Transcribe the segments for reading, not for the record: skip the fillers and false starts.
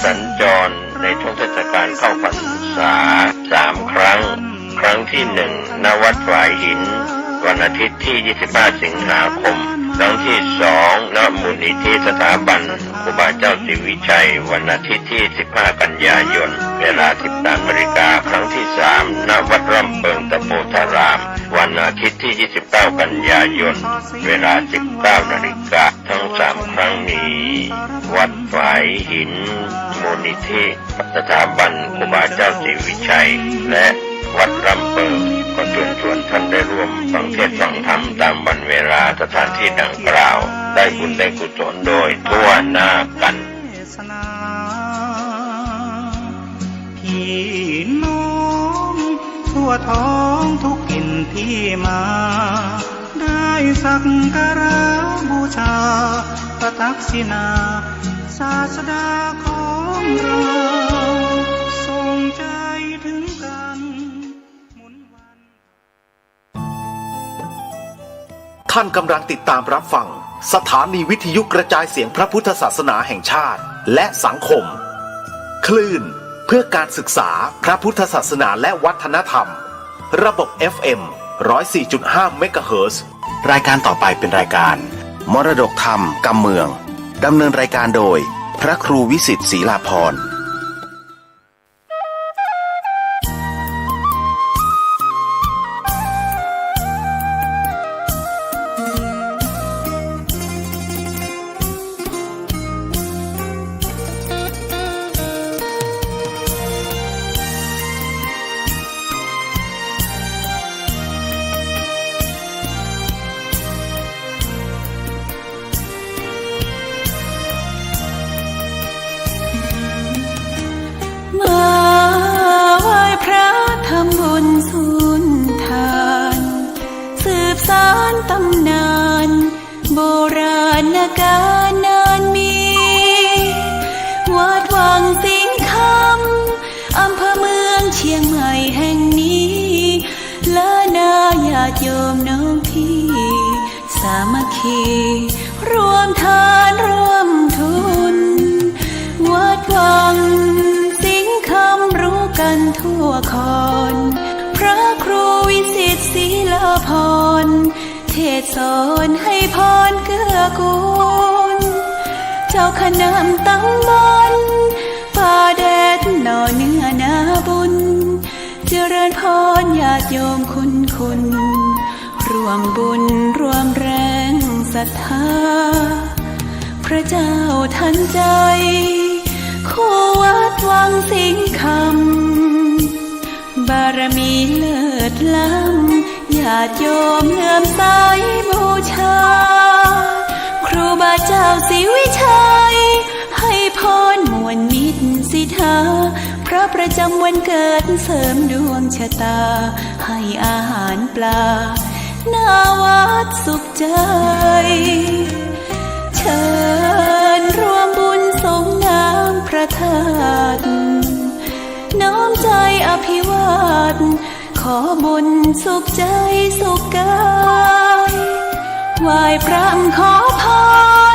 สัญจรในช่วงเทศกาลเข้าพรรษา3 ครั้งครั้งที่ 1 ณ วัดฝายหินวันอาทิตย์ที่ 25 สิงหาคมครั้งที่ 2 ณ มูลนิธิสถาบันครูบาเจ้าศรีวิชัยวันอาทิตย์ที่ 15 กันยายนเวลา 13 นาฬิกาครั้งที่ 3 ณ วัดร่ำเปิงตะโพธารามวันอาทิตย์ที่ 29 กันยายนเวลา 19 นาฬิกาทั้ง 3 ครั้งนี้วัดฝายหินมูลนิธิสถาบันครูบาเจ้าศรีวิชัยและวัดร่ำเปิงก็เชิญชวนท่านได้ร่วมฟังเทศน์ฟังธรรมตามวันเวลาสถานที่ดังกล่าวได้บุญได้กุศลโดยทั่วหน้ากันพี่น้องทั่วท้องทุกถิ่นที่มาได้สักการะบูชาพระทักษิณาศาสดาของเราทรงใจถึงกันหมุนวันท่านกำลังติดตามรับฟังสถานีวิทยุกระจายเสียงพระพุทธศาสนาแห่งชาติและสังคมคลื่นเพื่อการศึกษาพระพุทธศาสนาและวัฒนธรรมระบบ FM 104.5 เมกะเฮิรตซ์รายการต่อไปเป็นรายการมรดกธรรมกำเมืองดำเนินรายการโดยพระครูวิสิทธิ์ศรีลาภรณ์ตำนานโบราณกาลนานมีวัดวังสิงห์คำอำเภอเมืองเชียงใหม่แห่งนี้และนาญาติโยมน้องพี่สามัคคีรวมทานร่วมทุนวัดวังสิงห์คำรู้กันทั่วคอนพระครูวิสิทธิ์ศรีลาภรณ์เทศสอนให้พรเกื้อกูลเจ้าคณะตำบลป่าแดดหน่อเนื้อนาบุญเจริญพรญาติโยมคุณร่วมบุญร่วมแรงศรัทธาพระเจ้าทันใจคู่วัดวังสิงห์คำบารมีเลิศล้ำญาติโยมเลื่อมใสบูชาครูบาเจ้าศรีวิชัยให้พรมวลมิตรสิทธาพระประจำวันเกิดเสริมดวงชะตาให้อาหารปลาหน้าวัดสุขใจเชิญร่วมบุญสงน้ำพระธาตุน้อมใจอภิวาทขอบุญสุขใจสุขกายไหว้พระขอพ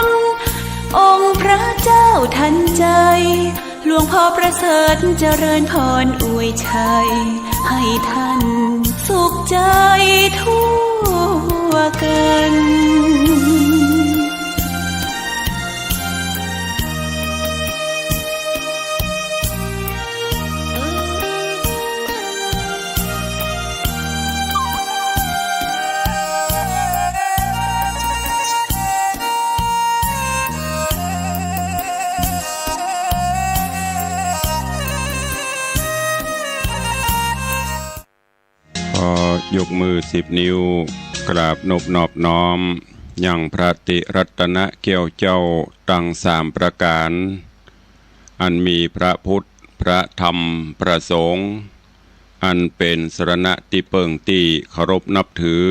รองค์พระเจ้าทันใจหลวงพ่อประเสริฐเจริญพรอวยชัยให้ท่านสุขใจทั่วกันยกมือ10 นิ้วกราบนบนอบน้อมยังพระติรัตนะเกี่ยวเจ้าตั้ง3 ประการอันมีพระพุทธพระธรรมพระสงฆ์อันเป็นสรณะที่เปิงที่เคารพนับถือ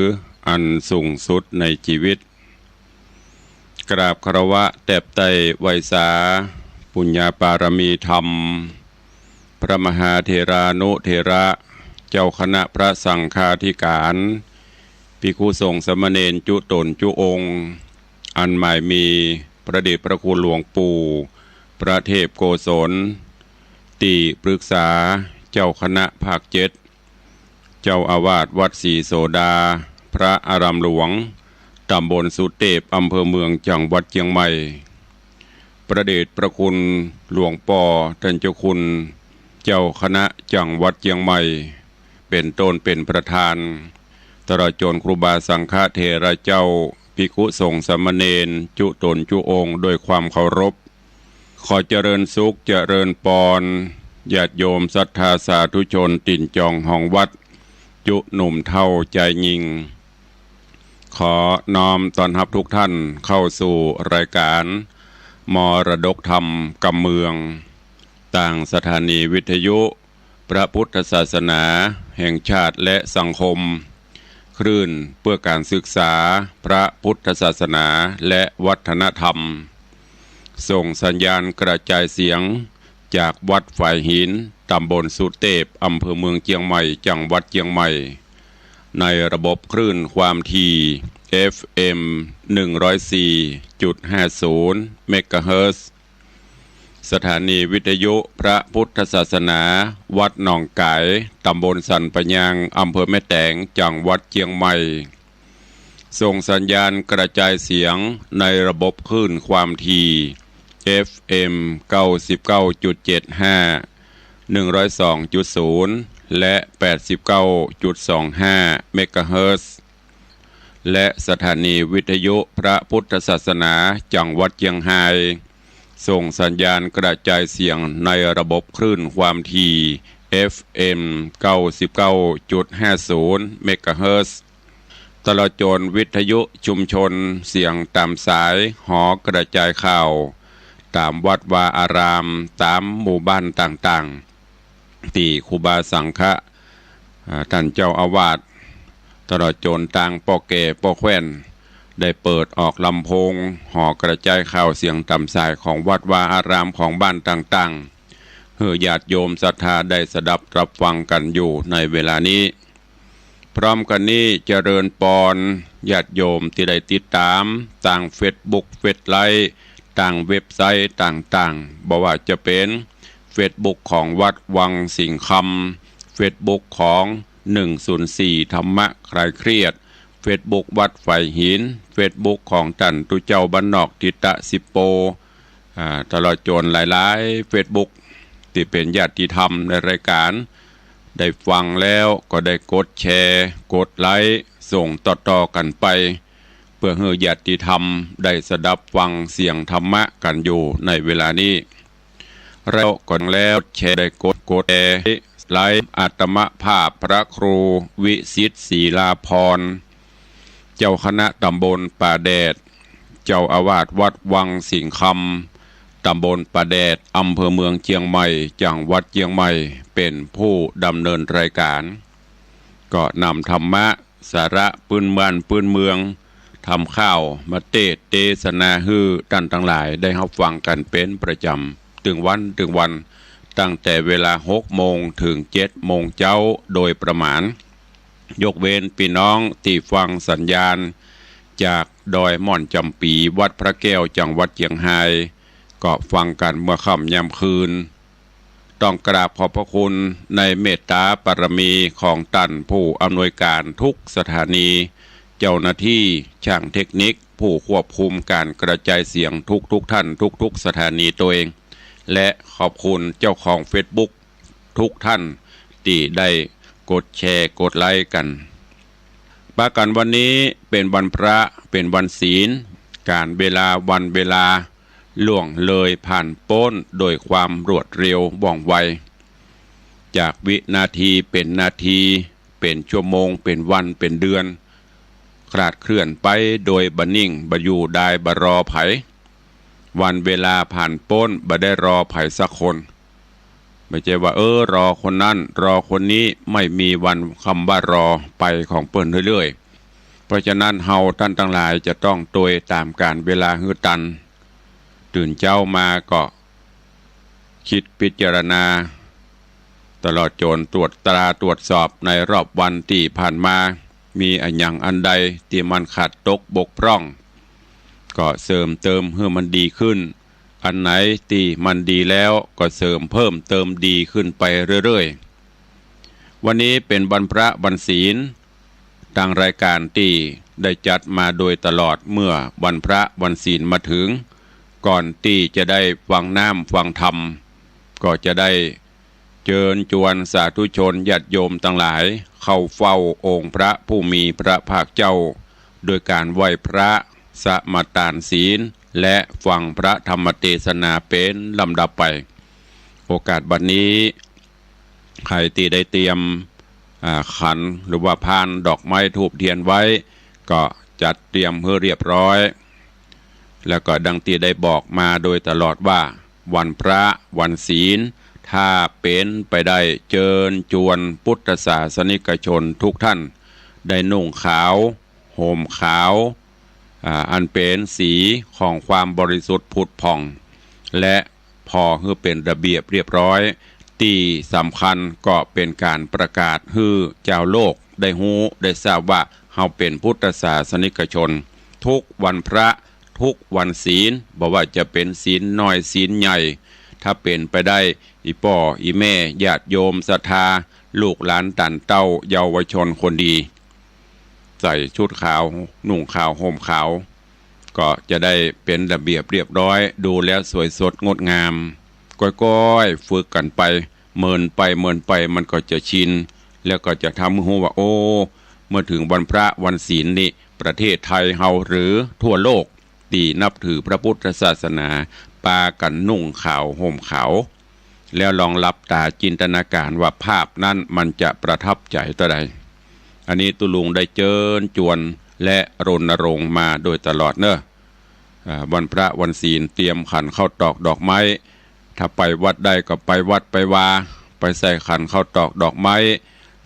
อันสูงสุดในชีวิตกราบคารวะแตบไตไวยสาปุญญาปารมีธรรมพระมหาเถรานุเถระเจ้าคณะพระสังฆาธิการภิกขุสงฆ์สามเณรจุตนจุองค์อันหมายมีพระเดชพระคุณหลวงปู่ พระเทพโกศลตีปรึกษาเจ้าคณะภาค7เจ้าอาวาสวัดศรีโสดาพระอารามหลวงตำบลสุเทพอำเภอเมืองจังหวัดเชียงใหม่ประเดชพระคุณหลวงป่อท่านเจ้าคุณเจ้าคณะจังหวัดเชียงใหม่เป็นต้นเป็นประธานตลอดจนครูบาสังฆเถระเจ้าภิกขุสงฆ์สามเณรจุตนจุองค์ด้วยความเคารพขอเจริญสุขเจริญปอนญาติโยมศรัทธาสาธุชนติ่นจองห้องวัดจุหนุ่มเท่าใจยิงขอน้อมต้อนรับทุกท่านเข้าสู่รายการมรดกธรรมกำเมืองต่างสถานีวิทยุพระพุทธศาสนาแห่งชาติและสังคมคลื่นเพื่อการศึกษาพระพุทธศาสนาและวัฒนธรรมส่งสัญญาณกระจายเสียงจากวัดฝ่ายหินตำบลสุเทพอำเภอเมืองเชียงใหม่จังหวัดเชียงใหม่ในระบบคลื่นความถี่ FM 104.50 เมกะเฮิรตซ์สถานีวิทยุพระพุทธศาสนาวัดหนองไก่ตำบลสันปะยางอำเภอแม่แตงจังหวัดเชียงใหม่ส่งสัญญาณกระจายเสียงในระบบคลื่นความถี่ FM 99.75 102.0 และ 89.25 เมกะเฮิรตซ์และสถานีวิทยุพระพุทธศาสนาจังหวัดเชียงรายส่งสัญญาณกระจายเสียงในระบบคลื่นความถี่ FM 99.50 เมกะเฮิรตซ์ตลอดจนวิทยุชุมชนเสียงตามสายหอกระจายข่าวตามวัดวาอารามตามหมู่บ้านต่างๆที่ครูบาสังฆะท่านเจ้าอาวาสตลอดจนต่างปอแก่ปอแคว้นได้เปิดออกลำโพงหอกระจายข่าวเสียงตามสายของวัดวาอารามของบ้านต่างๆเพื่อญาติโยมศรัทธาได้สดับรับฟังกันอยู่ในเวลานี้พร้อมกันนี้เจริญปอนญาติโยมที่ได้ติดตามต่างเฟซบุ๊กเฟซไลน์ต่างเว็บไซต์ต่างๆบอกว่าจะเป็นเฟซบุ๊กของวัดวังสิงห์คำเฟซบุ๊กของ104ธรรมะคลายเครียดเฟซบุ๊กวัดไฟหินเฟซบุ๊กของท่านตุเจ้าบ้านนอกทิตะสิโปตลอดจนหลายๆเฟซบุ๊กที่เป็นญาติธรรมในรายการได้ฟังแล้วก็ได้กดแชร์กดไลค์ส่งต่อๆกันไปเพื่อให้ญาติธรรมได้สดับฟังเสียงธรรมะกันอยู่ในเวลานี้แล้วก่อนแล้วแชร์ได้กดแชร์ไลค์อาตมภาพพระครูวิสิทธิ์ศรีลาภรณ์เจ้าคณะตำบลป่าแดดเจ้าอาวาสวัดวังสิงห์คำตำบลป่าแดดอำเภอเมืองเชียงใหม่จังหวัดเชียงใหม่เป็นผู้ดำเนินรายการก็นำธรรมะสาระปืนบ้านปืนเมืองทำข้าวมาเทศนาฮือท่านทั้งหลายได้รับฟังกันเป็นประจำถึงวันตั้งแต่เวลา6 โมงถึง7 โมงเช้าโดยประมาณยกเว้นพี่น้องที่ฟังสัญญาณจากดอยม่อนจำปีวัดพระแก้วจังหวัดเชียงรายก็ฟังกันเมื่อค่ำยามคืนต้องกราบขอบพระคุณในเมตตาปรมีของท่านผู้อำนวยการทุกสถานีเจ้าหน้าที่ช่างเทคนิคผู้ควบคุมการกระจายเสียงทุกท่านทุกสถานีตัวเองและขอบคุณเจ้าของเฟซบุ๊กทุกท่านที่ได้กดแชร์กดไลค์กันปากันวันนี้เป็นวันพระเป็นวันศีลการเวลาวันเวลาล่วงเลยผ่านพ้นโดยความรวดเร็วว่องไวจากวินาทีเป็นนาทีเป็นชั่วโมงเป็นวันเป็นเดือนคลาดเคลื่อนไปโดยบันิ่งบอยู่ได้บรอไผวันเวลาผ่านพ้นบ่ได้รอไผสักคนไม่ใช่ว่ารอคนนั้นรอคนนี้ไม่มีวันคำว่ารอไปของเปิ้นเรื่อยๆเพราะฉะนั้นเฮาท่านทั้งหลายจะต้องโดยตามการเวลาฮือตันตื่นเช้ามาก็คิดพิจารณาตลอดจนตรวจสอบในรอบวันที่ผ่านมามีอันยังอันใดที่มันขาดตกบกพร่องก็เสริมเติมให้มันดีขึ้น อันไหนที่มันดีแล้วก็เสริมเพิ่มเติมดีขึ้นไปเรื่อยๆวันนี้เป็นวันพระวันศีลทางรายการที่ได้จัดมาโดยตลอดเมื่อวันพระวันศีลมาถึงก่อนที่จะได้ฟังน้ำฟังธรรมก็จะได้เชิญชวนสาธุชนญาติโยมทั้งหลายเข้าเฝ้าองค์พระผู้มีพระภาคเจ้าโดยการไหว้พระสมาทานศีลและฟังพระธรรมเทศนาเป็นลำดับไปโอกาสบัดนี้ใครที่ได้เตรียมขันหรือว่าพานดอกไม้ธูปเทียนไว้ก็จัดเตรียมเพื่อเรียบร้อยแล้วก็ดังที่ได้บอกมาโดยตลอดว่าวันพระวันศีลถ้าเป็นไปได้เชิญชวนพุทธศาสนิกชนทุกท่านได้นุ่งขาวห่มขาวอันเป็นสีของความบริสุทธิ์ผุดผ่องและพอให้เป็นระเบียบเรียบร้อยที่สำคัญก็เป็นการประกาศให้เจ้าโลกได้ฮู้ได้ทราบว่าเฮาเป็นพุทธศาสนิกชนทุกวันพระทุกวันศีลบอกว่าจะเป็นศีลน้อยศีลใหญ่ถ้าเป็นไปได้อีป่ออีแม่ญาติโยมศรัทธาลูกหลานตันเต้าเยาวชนคนดีใส่ชุดขาวนุ่งขาวห่มขาวก็จะได้เป็นระเบียบเรียบร้อยดูแล้วสวยสดงดงามก้อยๆฝึกกันไปเมินไปมันก็จะชินแล้วก็จะทำให้รู้ว่าโอ้เมื่อถึงวันพระวันศีลนี่ประเทศไทยเฮาหรือทั่วโลกที่นับถือพระพุทธศาสนาปากันนุ่งขาวห่มขาวแล้วลองหลับตาจินตนาการว่าภาพนั้นมันจะประทับใจต่อใดอันนี้ตุลุงได้เชิญชวนและรณรงค์มาโดยตลอดเนอะวันพระวันศีลเตรียมขันเข้าตอกดอกไม้ถ้าไปวัดได้ก็ไปวัดไปวาไปใส่ขันเข้าตอกดอกไม้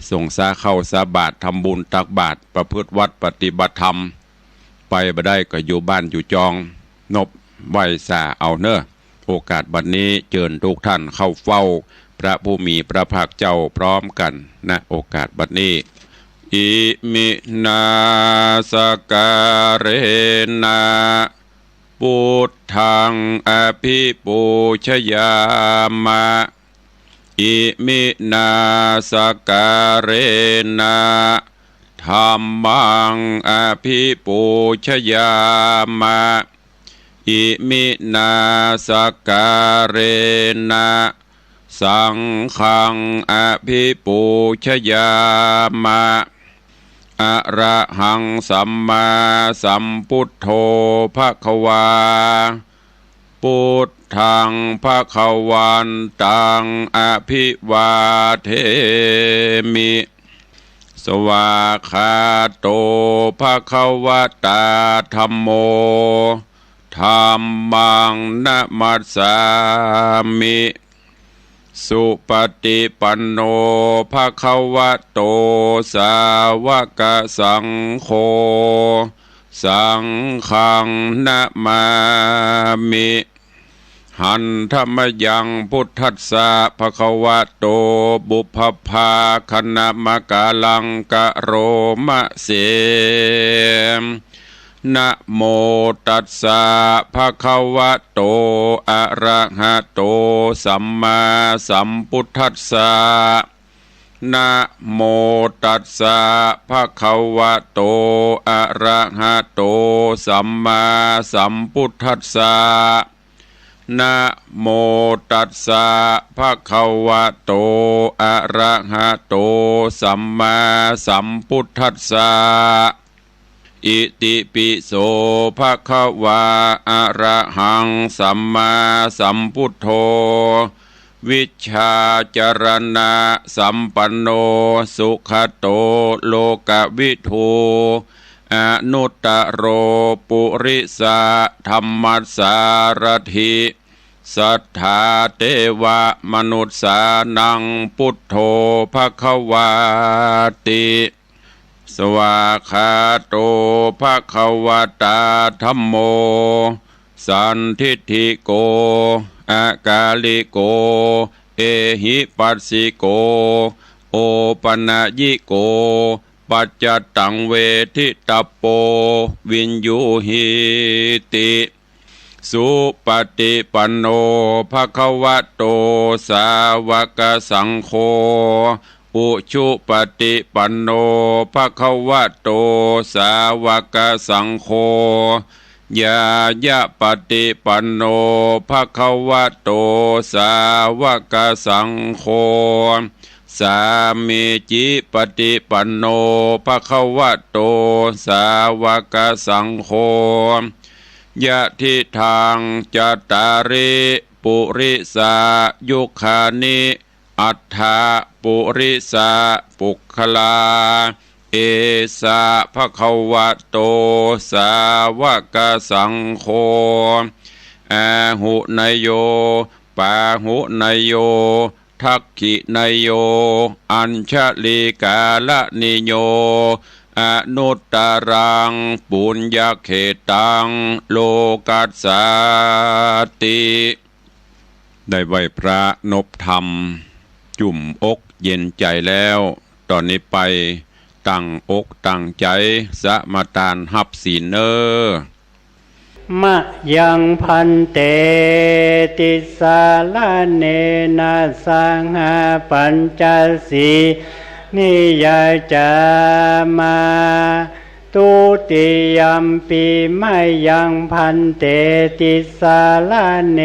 ส่งสาเข้าสาบาตรทำบุญตักบาตรประพฤติวัดปฏิบัติธรรมไปบ่ได้ก็อยู่บ้านอยู่จองนบไหวสาเอาเนอะโอกาสบัดนี้เชิญทุกท่านเข้าเฝ้าพระผู้มีพระภาคเจ้าพร้อมกันนะโอกาสบัดนี้อิมินาสการเรนะพุทธังอภิปูชยามะอิมินาสการเรนะธัมมังอภิปูชยามะอิมินาสการเรนะสังฆังอภิปูชยามะอะระหังสัมมาสัมพุทโธภควาพุทธังภวันตังอภิวาเทมิสวาคาโตภควตาธัมโมธัมมังนะมัสสามิสุปฏิปันโนภควโตสาวกสังโฆสังฆังนะมามิหันธรรมยังพุทธัสสะภควโตบุพภาคณมกาลังกะโรมะเสมนะโมตัสสะภะคะวะโตอะระหะโตสัมมาสัมพุทธัสสะนะโมตัสสะภะคะวะโตอะระหะโตสัมมาสัมพุทธัสสะนะโมตัสสะภะคะวะโตอะระหะโตสัมมาสัมพุทธัสสะอิติปิโสภะคะวะอะระหังสัมมาสัมพุทโธวิชชาจรณะสัมปันโนสุขโตโลกวิทูอนุตตโรปุริสะธัมมัสสารถิสัทธาเทวะมนุษสานังพุทโธภควาติสวาคาโตภควตาธัมโมสันทิฏฐิโกอากาลิโกเอหิปัสสิโกโอปนะยิโกปัจจตังเวทิตโปวินยูหิติ สุปฏิปันโนภควโตสาวกสังโฆอุชุปฏิปันโนภควโตสาวกสังโฆยายะปฏิปันโนภควโตสาวกสังโฆสามีจิปฏิปันโนภควโตสาวกสังโฆยะทิทางจัตตาริปุริสายุคานิอัฏฐาปุริสาปุคลาเอสะภควโตสาวกสังโฆอาหุนยโยปาหุนยโยทักขินยโยอัญชลิกาลนิโยอนุตตรังปุญญเขตังโลกัสสาติได้ไหวพระนบธรรมจุ่มอกเย็นใจแล้วตอนนี้ไปตั้งอกตั้งใจสมาทานหับศีลมะยังพันเตติสาลาเนนะสังหาปัญจสีนิยจามาตุติยัมปีมะยังพันเตติสาลาเน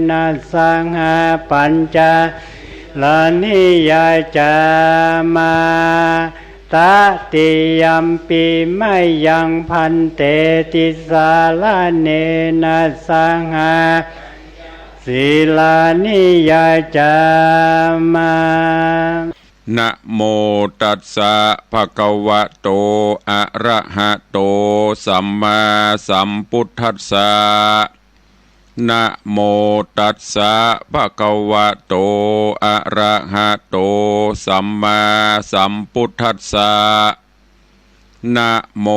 นะสังหาปัญจลานิยจามาตติยัมปีมะยังพันเตติสาลาเนนะสังหาศีลานิยจามานะโมตัสสะภะคะวะโตอะระหะโตสัมมาสัมพุทธัสสะนะโมตัสสะภะคะวะโตอะระหะโตสัมมาสัมพุทธัสสะนะโม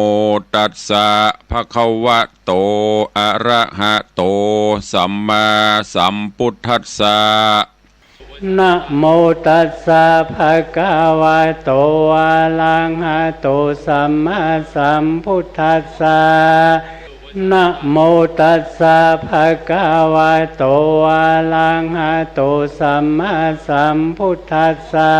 ตัสสะภะคะวะโตอะระหะโตสัมมาสัมพุทธัสสะนะโมตัสสะภะคะวะโตอะระหะโตสัมมาสัมพุทธัสสะนะโมตัสสะภะคะวะโตอะระหะโตสัมมาสัมพุทธัสสะ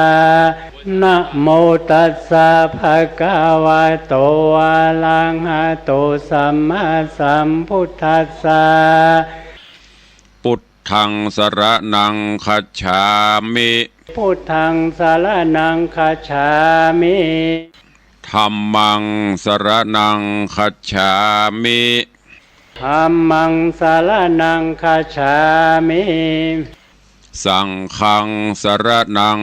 นะโมตัสสะภะคะวะโตอะระหะโตสัมมาสัมพุทธัสสะพุทธังสรณังคัจฉามิพุทธังสรณังคัจฉามิธัมมังสรณังคัจฉามิธัมมังสรณังคัจฉามิสังฆังสรณัง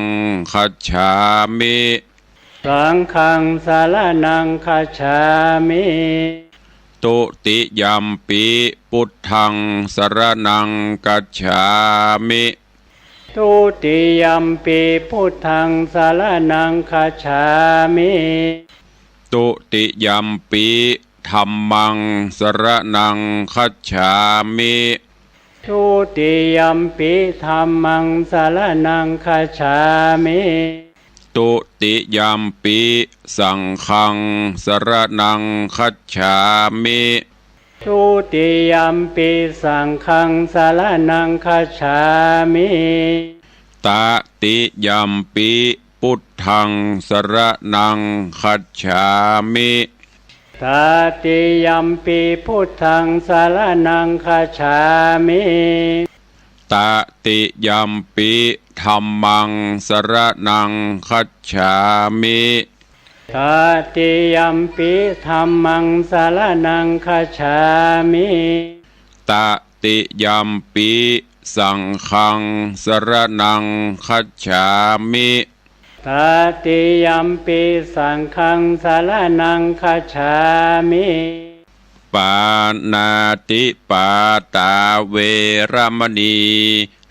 คัจฉามิสังฆังสรณังคัจฉามิตุติยัมปิพุทธังสรณังคัจฉามิตุติยัมปิพุทธังสรณังคัจฉามิตุติยัมปิธัมมังสรณังคัจฉามิตุติยัมปิธัมมังสรณังคัจฉามิตุติยัมปิสังฆังสรณังคัจฉามิตุติยัมปิสังฆังสรณังคัจฉามิตติยัมปิพุทธังสรณังคัจฉามิตติยัมปิพุทธังสรณังคัจฉามิตติยัมปิธัมมังสรณังคัจฉามิตติยัมปิธัมมังสรณังคัจฉามิตติยัมปิสังฆังสรณังคัจฉามิตติยัมปิสังฆังสรณังคัจฉามิปานาติปาตาเวรมณี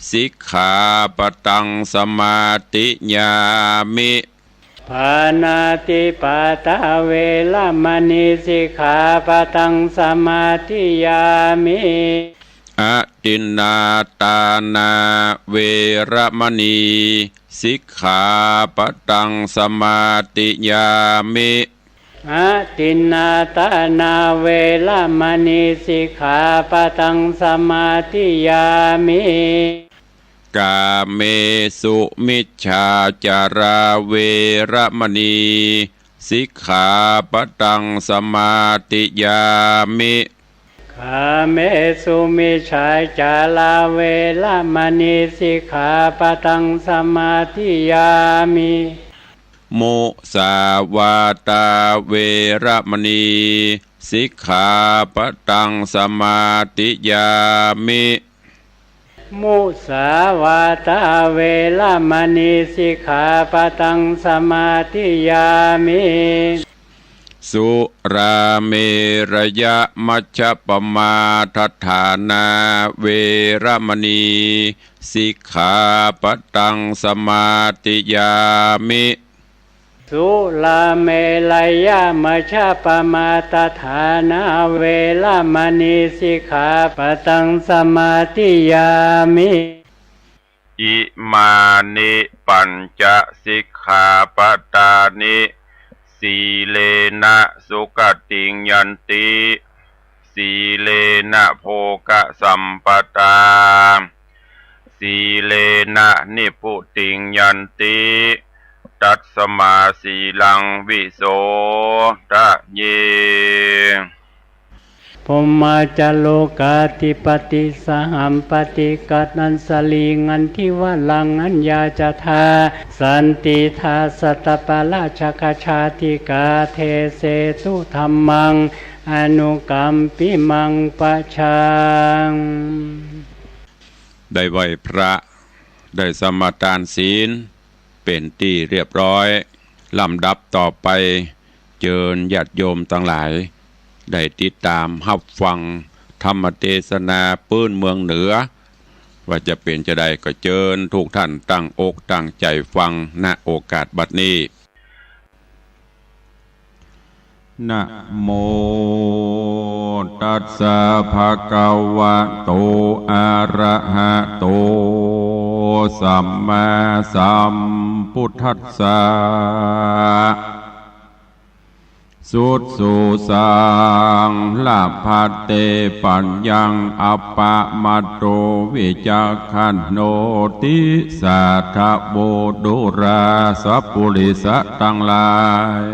สิกขาปตังสมาติญามิปานาติปาตาเวรมณีสิกขาปตังสมาธิยามิอตินนาตานาเวรมณีสิกขาปตังสมาติยามิ อาตินนาตานาเวลามณีสิกขาปะทังสมาธิยามิกาเมสุมิจฉาจาราเวระมณีสิกขาปะทังสมาธิยามิกาเมสุมิจฉาจาราเวระมณีสิกขาปะทังสมาธิยามิมุสาวาตาเวระมณีสิกขาปะทังสมาธิยามิมุสาวาตาเวรมณีสิกขาปะทังสมาธิยามิสุราเมรยะมัชฌปมาทัฏฐานาเวรมณีสิกขาปะทังสมาธิยามิสุราเมรยะมัชฌปมาทัฏฐานาเวรมณีสิกขาปะทังสมาธิยามิอิมานิปัญจสิกขาปทานิสีเลนะสุขติงยันติสีเลนะโภคสัมปทาสีเลนะนิพุติงยันติตัสมาสีลังวิโสทะเยพมาจโลกาธิปติสหัมปติกัตนันสลีงันทิวลังอัญญาจทาสันติทาสตปะราชกชาติกาเทเสตุธัมมังอนุกัมปิมังปะชังได้ไหวพระได้สมาทานศีลเป็นที่เรียบร้อยลำดับต่อไปเชิญญาติโยมทั้งหลายได้ติดตามรับฟังธรรมเทศนาปื้นเมืองเหนือว่าจะเป็นจะได้ก็เชิญทุกท่านตั้งอกตั้งใจฟังณโอกาสบัดนี้นะโมตัสสะภะคะวะโตอะระหะโตสัมมาสัมพุทธัสสะสุดสุสังลาภัตเตปัญญังอัปปะมัตโตวิจักขันโนติสัทธโบดุราสัพพุริสะทั้งหลาย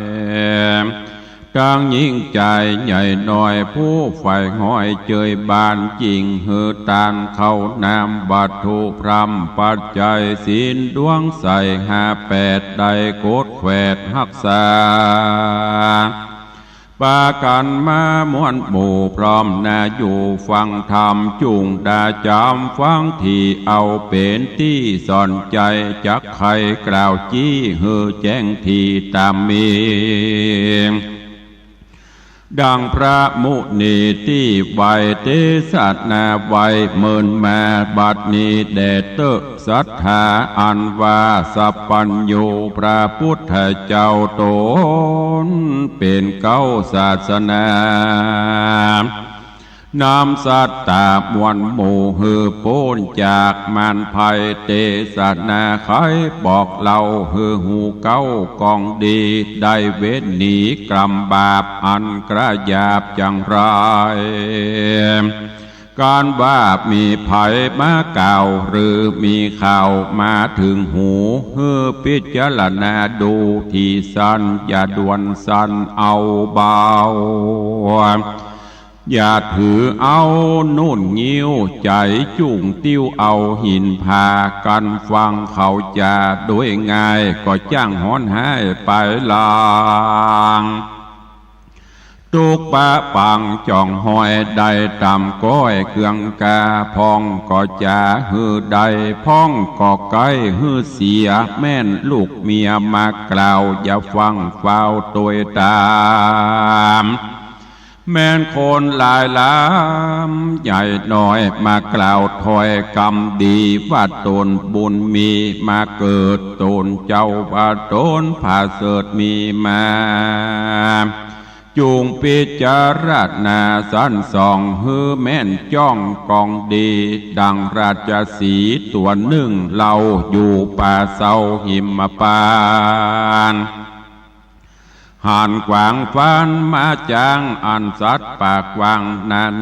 กลางยิ่งใจใหญ่หน่อยผู้ใฝ่ห้อยเจยบานจริงหือตานเข้านามบัตถุพรำปัจจัยศีลดวงใส58ได้โกดแขวดหักษาปากันมามวนหมู่พร้อมนาอยู่ฟังธรรมจุงดาจำฟังที่เอาเป็นที่สอนใจจักใครกล่าวจี้หือแจ้งที่ตามมีดังพระมุนีที่ใบเทศนาไว้เมินมาบัดนี้แด่เตอศรัทธาอันว่าสัพพัญญูพระพุทธเจ้าตนเป็นเก้าศาสนานำสัตตามวลหมู่หือพ้นจากมารภัยเทศนาไขบอกเล่าหือหูเก้ากองดีได้เว้นหนีกรรมบาปอันกระยาบจังไรการว่ามีภัยมาเก่าหรือมีข่าวมาถึงหูหือพิจารณาดูที่สั้นอย่าด่วนสั้นเอาเบาอย่าถือเอานุ่นงิ้วใจจุ่งติ้วเอาหินพากันฟังเขาจะด้วยง่ายก็จ้างหอนให้ไปลางตุกปะปังจ่องหอยได้ตำก้อยเกืองกาพองก็จะหือใดพ้องก็ไกลหือเสียแม่นลูกเมียมากล่าวอย่าฟังเฝ้าตัวตามแม่นคนหลายล้ำใหญ่น้อยมากล่าวถอยกรรมดีว่าตนบุญมีมาเกิดตนเจ้าว่าตนผ่าเสดมีมาจุงพิจารณาสันส่องฮือแม่นจ้องกองดีดังราชสีห์ตัวหนึ่งเราอยู่ป่าเศร้าหิมปาน หานกวางฟ้านมาจางอันสัตว์ปากวาง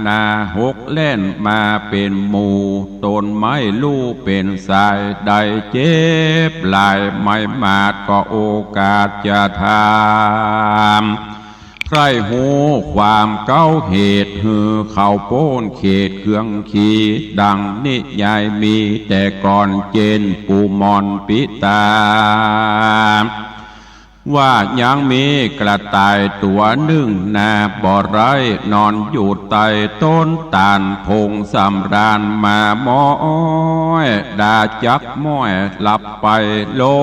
นาหกเล่นมาเป็นหมู่ต้นไม้ลู่เป็นสายใดเจ็บหลายไม่มาดก็โอกาสจะทำใครหูความเก้าเหตุหือเข้าโป้นเขตเครื่องขีดังนิยายมีแต่ก่อนเจนปูมอนปิตาว่ายังมีกระต่ายตัวหนึ่งนาบ่อไรนอนอยู่ใต้ต้นตาลพงสำราญมาม้อยดาจักม้อยหลับไปล้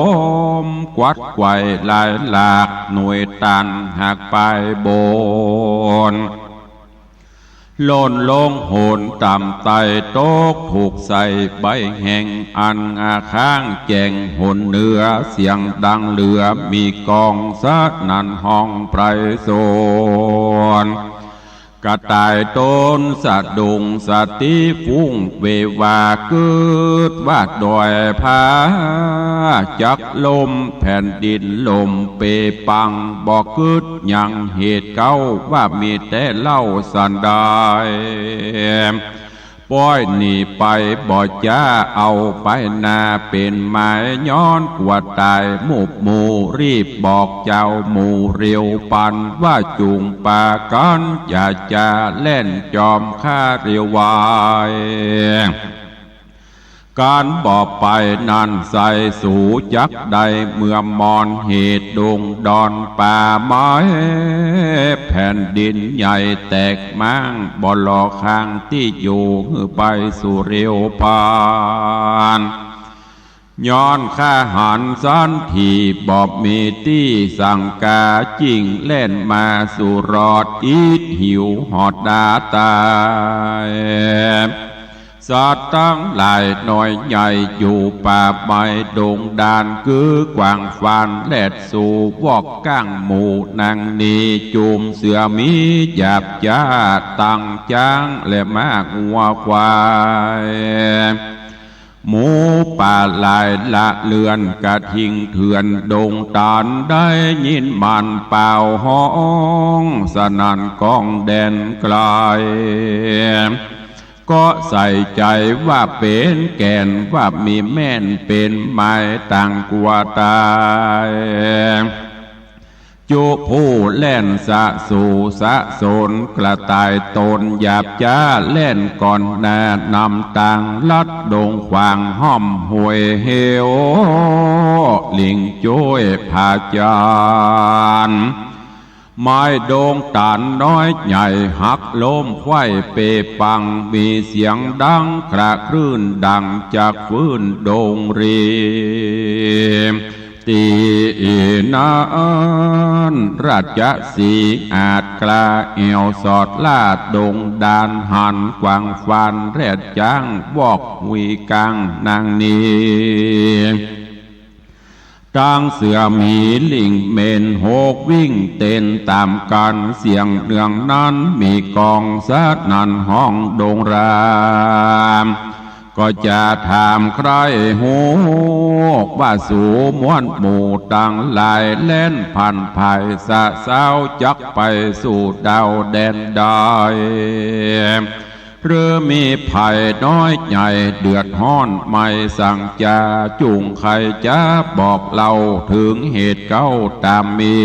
มกวัดไกวลายหลากหน่วยตันหักไปโบนโลนลงโหนต่ำไตโต๊กถูกใส่ใบแห่งอันอาข้างแจงหนเนื้อเสียงดังเหลือมีกองสัดนันห้องไพรโซนกระต่ายต้นสะดุงสติฟุ้งเววาเกิดวาดดอยผาจักลมแผ่นดินลมเปปังบอกกึดยังเหตุเก้าว่ามีแต่เล่าสันดายป้อยหนีไปบ่จ้าเอาไปนาเป็นไม้ย้อนกว่าตายหมู่รีบบอกเจ้าหมู่เรียวปันว่าจุงปากันอย่าจะเล่นจอมข้าเรียววายการบอกไปนั่นใส่สู่จักใดเมื่อมอนเหตุดงดอนป่าไม้แผ่นดินใหญ่แตกมั่งบ่หลอกข้างที่อยู่ไปสู่เรียวปานย้อนข้าหันสันทีบอบมีที่สั่งกาจิงเล่นมาสู่รอดอีดหิวหอดดาตายสัตว์ตั้งหลายหน่อยใหญ่อยู่ป่าไม้ดงดานคือกวางฟานแลดสู่วอกก้างหมู่นางนีจุมเสือมีหยาบจ้าตั้งจ้างและมากงัวควายหมูป่าลายละเลือนกระทิงเถื่อนดงตานได้ยินมันเป่าห้องสนั่นก้องแดนไกลก็ใส่ใจว่าเป็นแก่นว่ามีแม่นเป็นไม้ต่างกว่าตายจุผู้เล่นสะสู่สะสนกระต่ายตนหยาบจ้าเล่นก่อนแน่นำต่างลัดดงขวางห้อมห่วยเฮวลิงจ้วยผาจานไม้โดงตานน้อยใหญ่หักล้มไขว้เปปังมีเสียงดังกระคลื่นดังจากฟื้นโดงรีตีนานราชสีอาจกลาเอวสอดลาดดงดานหันกวางฟันแรดจ้างบอกวีกังนางนีตั้งเสือมีลิงเมนโหกวิ่งเต้นตามกันเสียงเนืองนั้นมีกองสัดนันห้องโดงรามก็จะถามใครหูว่าสู่มวนหมู่ต่างหลายเล่นผ่านภายสะเศร้าจักไปสู่ดาวแดนใดหรือมีภัยน้อยใหญ่เดือดห้อนไม่สั่งจะจุงใครจะบอกเล่าถึงเหตุเก้าตามมี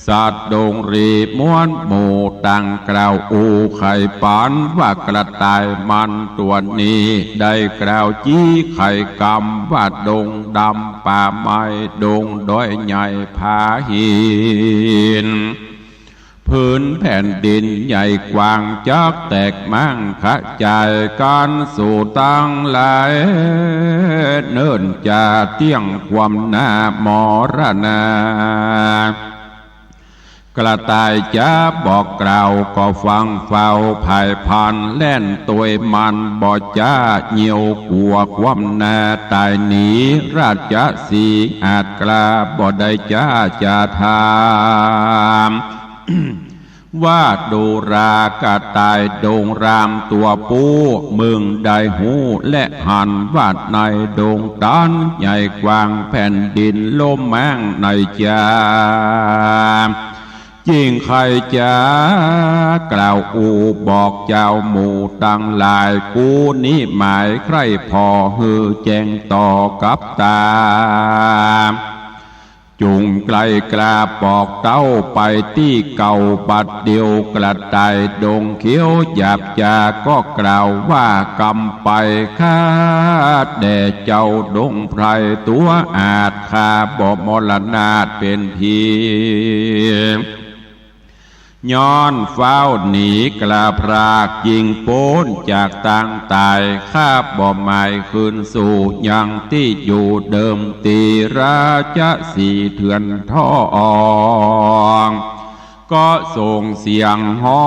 สัตว์ดงรีม้วนหมู่ต่างกล่าวอูไข่ปานว่ากระต่ายมันตัวนี้ได้กล่าวจี้ไข่กำว่าดงดำป่าไม้ดงด้อยใหญ่ผาหินพื้นแผ่นดินใหญ่กว้างจักแตกมั่งขจายการสู่ตั้งหลายเนิ่นจะเที่ยงความหน้ามรณากระต่ายจะบอกกล่าวก็ฟังเฝ้าภายพันแล่นตัวมันบ่จ้าเหี่ยวกลัวความหน้าตายหนีราชสีอาจกล้าบ่ได้จ้าจะทำ ว่าดูรากระต่ายโดงรามตัวปูมึงได้หูและหันวาดในโดงดันใหญ่กว้างแผ่นดินลมแมงในจายิ่งใครจะกล่าวอูบอกเจ้าหมู่ตั้งหลายกูนี้หมายใครพอฮือแจ้งต่อกับตาจุงไกลกลาปอกเต้าไปที่เก่าบัดเดียวกระต่ายดงเขียวหยาบจาก็กล่าวว่ากำไปคาดแด่เจ้าดงไพรตัวอาจคาบ่มรณาถเป็นพีย้อนเฝ้าหนีกลาพรากยิงโป้นจากต่างตายข้าบ่หมายคืนสู่ยังที่อยู่เดิมตีราชสีเถื่อนท่องก็ส่งเสียงห้อ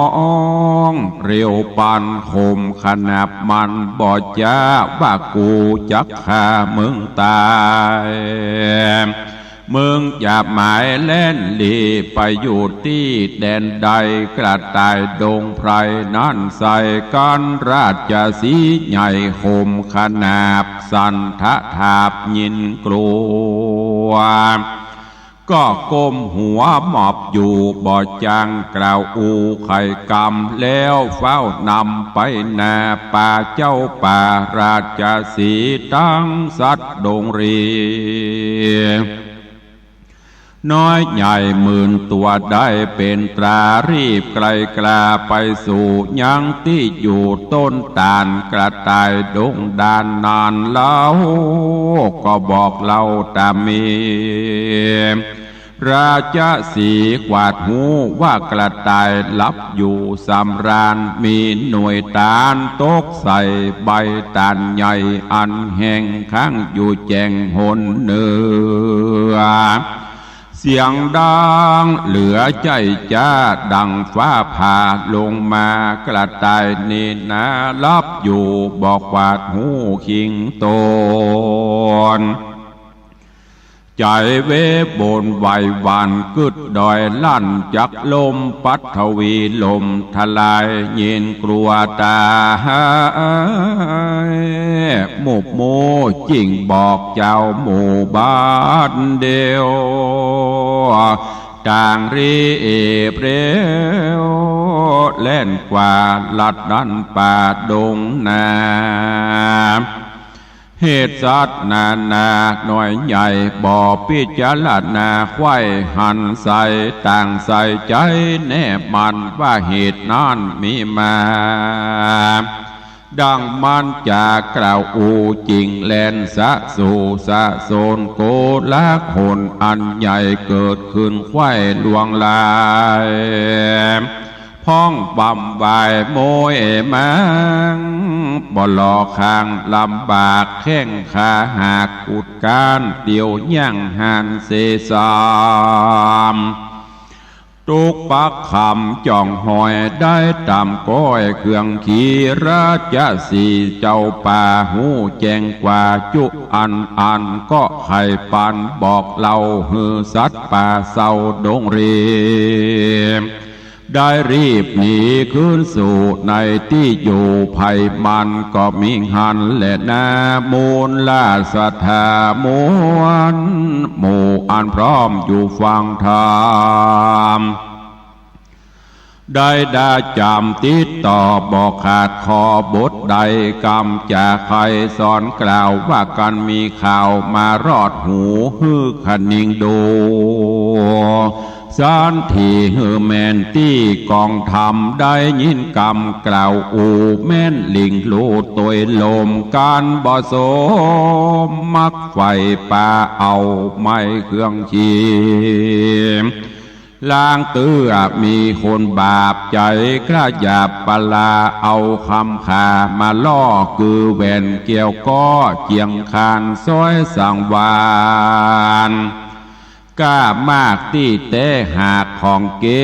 งเร็วปันคมขนาบมันบอดจ้าว่ากูจักฆ่ามึงตายมึงอย่าหมายเล่นลีไปอยู่ที่แดนใดกระต่ายดงไพรนั่นใส่กันราชสีใหญ่คมขนาบสันทะทาบยินกลัวก็ก้มหัวหมอบอยู่บ่จังกล่าวอูไข่กำแล้วเฝ้านำไปนาป่าเจ้าป่าราชสีตั้งสัตว์ดงรีน้อยใหญ่หมื่นตัวได้เป็นตรารีบไกลกลาไปสู่ยังที่อยู่ต้นตาลกระต่ายดงดานนานเล่าก็บอกเล่าตามมีราชสีกวาดหูว่ากระต่ายลับอยู่สำราญมีหน่วยตาลตกใส่ใบตาลใหญ่อันแห้งค้างอยู่แจงหนเนือเสียงดังเหลือใจจ้าดังฟ้าผ่าลงมากระต่ายนี่นาลับอยู่บอกวาดหูคิงโตนใจเวบนไหวหวานกึดดอยลั่นจักลมปัทวีลมทลายเย็นกลัวตาหมุบโมจิงบอกเจ้าหมู่บ้านเดียวต่างรีเปรวเล่นกว่าลัดดันป่าดงนาเหตุสัตว์นานาหน่อยใหญ่บ่อพิจารณาควายหันใส่ต่างใส่ใจแน่มันว่าเหตุนั้นมีมาดังมันจากกล่าวอูจริงแลนสะสู่สะโซนโกละคนอันใหญ่เกิดขึ้นควายลวงลายพ้องบำบายโมยมังบ่หลอกข้างลำบากแข้งขาหากอุดการเตียวย่างหันเสสามตุกปักคำจ่องหอยได้ตามก้อยเครื่องขี่ราชสีเจ้าป่าหูแจงกว่าจุอันก็ไข่ปันบอกเล่าฮือสัตว์ป่าเศร้าดงรีได้รีบหนีขึ้นสู่ในที่อยู่ภัยมันก็มิหันและนามูลลาสถามวนหมู่อันพร้อมอยู่ฟังธรรมได้จำติดต่อบอกขาดคอบทใดกรรมจากใครสอนกล่าวว่ากันมีข่าวมารอดหูฮือขนิงดูสานที่ฮือแมนที่กองทำได้ยินกรรมกล่าวอูแม่นลิงลูดตัวลมการบ่สมมักไฟป่าเอาไม่เครื่องชีล่างเตื้อมีคนบาปใจกระหยาบปลาเอาคำขามาล่อคือแหวนเกี่ยวก็เจียงคานซ้อยสังวานกล้ามากที่เตะหากของเก๋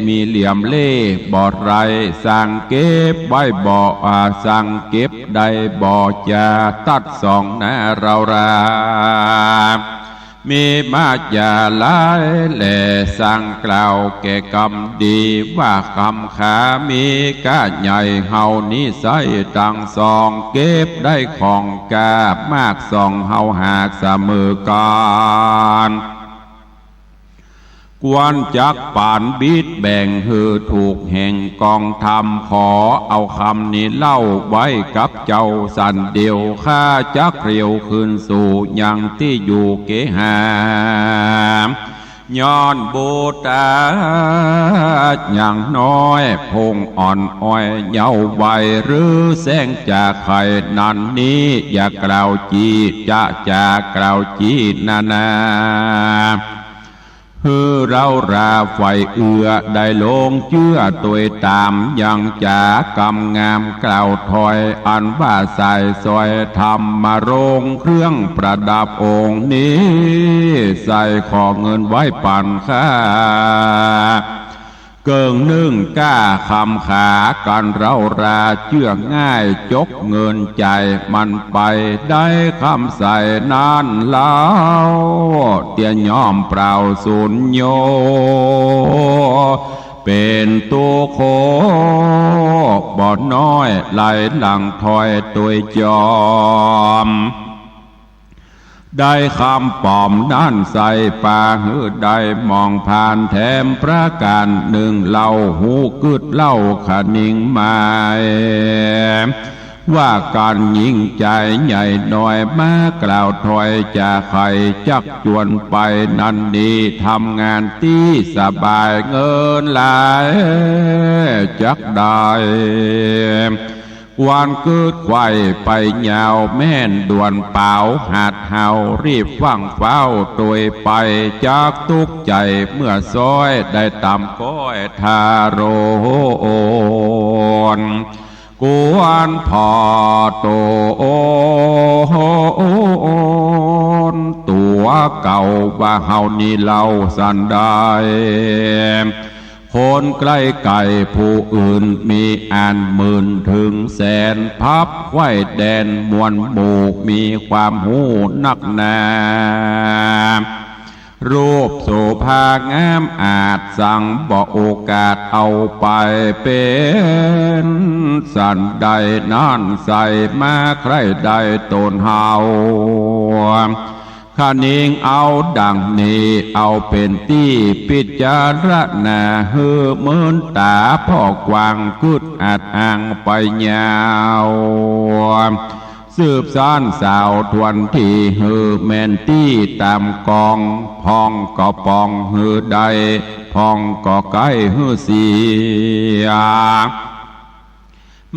มีเหลี่ยมเล่บอดไรสั่งเก็บไว้บ่อสั่งเก็บได้บ่จะตัดสองนาเรารา มีมาจาหลายแหล่สั่งกล่าวแก่กรรมดีว่าคำขามีก้าใหญ่เฮานี้ใส่ตังสองเก็บได้ของกามากสองเฮาหากเสมอกันกวนจักป่านบิดแบ่งหือถูกแห่งกองธรรมขอเอาคำนี้เล่าไว้กับเจ้าสันเดียวข้าจักเรียวคืนสู่ยังที่อยู่เกหามย้อนบูตาอย่างน้อยพงอ่อนอ้อยเยาว์วัยหรือแสงจากไข่นันนี้อย่ากล่าวจีจะจากกล่าวจีนานาเราราไฟเอือได้ลงเชื่อตัวตามยังจากำงามกล่าวถอยอันว่าใส่ซอยทำมาโรงเครื่องประดับองค์นี้ใส่ขอเงินไว้ปั่นค่าเกิงนึ่งก้าคำขากันเราราเชื่อง่ายจกเงินใจมันไปได้คำใส่นานแล้วเตียยอมเปล่าสุญโยเป็นตัวโคบ่อน้อยไหลหลังถอยตัวจอมได้คำปอมด้านใส่ป่าหือได้มองผ่านแถมประการหนึ่งเล่าหูกึดเล่าขนิ่งหมายว่าการยิ่งใจใหญ่หน่อยมากล่าวถอยจะใครจักจวนไปนันดีทำงานที่สบายเงินหลายจักได้วันเกิดไข่ไปยาวแม่นด่วนเปล่าหาดเฮารีบฟังเฝ้าตัวไปจากทุกใจเมื่อซอยได้ตำก้อยทาโรนกวนพอโตตัวเก่าว่าเฮานี่เล่าสันได้คนใกล้ไก่ผู้อื่นมีอ่านหมื่นถึงแสนพับไว้แดนมวลหมู่มีความหูนักหนารูปโสภางามอาจสั่งบอกโอกาสเอาไปเป็นสันใดนั่นใส่มาใครใดตนเฮาข้านิงเอาดังนี้เอาเป็นที่พิจารณาเฮือเหมือนตาพ่อกวางกึดอาจอ่างไปยาวสืบสานสาวทวนที่เฮือแมนที่ตามกองพองก็ปองเฮือใดพองก็ใกล้เฮือเสีย